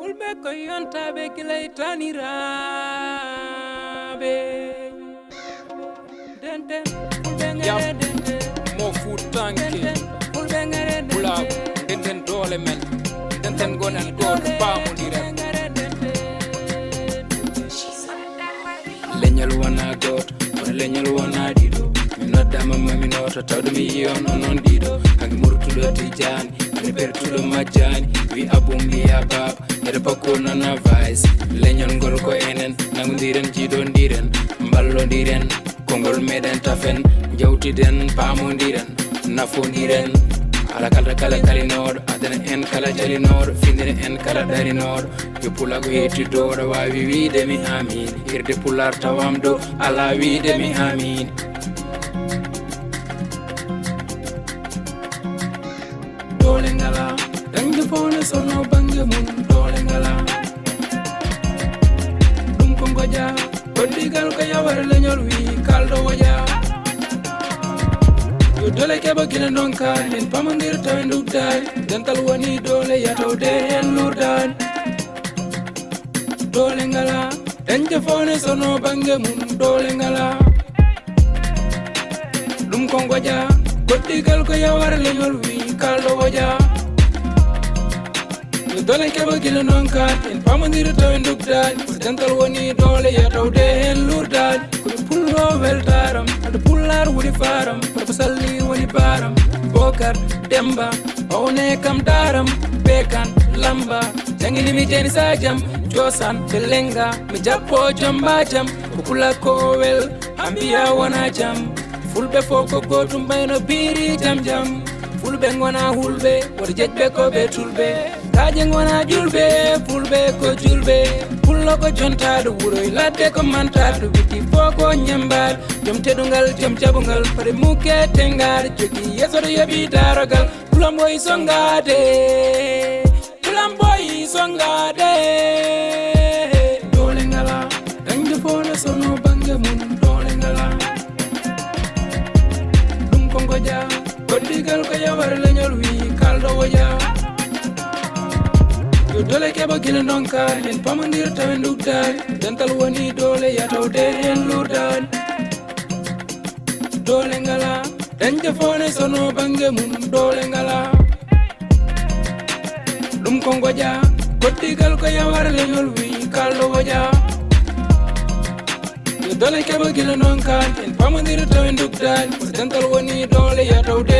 Ulbe ko yonta be kilay tanirabe. Denten ulbe ngere denten. Mo futanke. Ulbe ngere denten. Ulaw denten dole men. Denten gonen god pamudire. Lenyal wana god, wana lenyal wana dido. Minodda mamma minota tawdo mi yon onon dido. Hangi murtulo tijani, ani bertulo majani. Wi abum liya bab, ere pako nana vice. Lenyal ngol ko enen, nangundiren jidondiren. Mballondiren, kongol meden tafen. Jawtiden pamondiren, nafondiren. Ala kala kala kalinor, adana en kala jalinor, findine en kala darinor. Yo pulago yeti dora wawi wide mi amin. Irde pular tawam do, ala wide mi amin. Dole ngala, dangi fone sono bange mun dole ngala. Dum kongoja, kodigal kaya war lenyol wi kaldo waja. Yo dole keba kina nonka, nin pamandir tawen dugdai. Dental wani dole ya tawde en lurdan. Dole ngala, dangi fone sono bange mun dole ngala. Dum kongoja, kodigal kaya war lenyol wi kaldo waja. Yo dole keba kina nonka, nin pamandir tawen dugdai. Dental wani dole ya tawde en lurdan. Kuri pullo weltaram, adu pullar wuri faram. Salli wani baram, Bokar, Demba, One kam daram, Bekan, Lamba, Jangini mi jeni sajam, Josan, Belenga, mi jappo jamba jam, Kukula kowel, Ambia wana jam, Fulbe foko gotum bayno biri jam jam, Fulbe ngwana hulbe, wadi jetbe ko be tulbe, Kaje ngwana julbe, Fulbe ko julbe, Pullo ko jontado wuroi, ladde ko mantado, Biti foko nyambal, Jom tedungal, jom jabungal, pare muke tengar, Jogi yesodo yebi darogal, Pulamboy songade, Pulamboy songade. Dole ngala, dangi fone sono bange mun dole ngala. Dum kongoja, kodigal kaya war lenyol wi kaldo waja. Yo dole keba gila nonka, nin pamandir tawen dugdai. Dental wani dole ya tawde en lurdan. Dole ngala, danje fone sono bange mun dole ngala. Dum kongoja, kodigal kaya war lenyol wi kaldo waja. Yo dole keba gila nonka, nin pamandir tawen dugdai. Dental wani dole ya tawde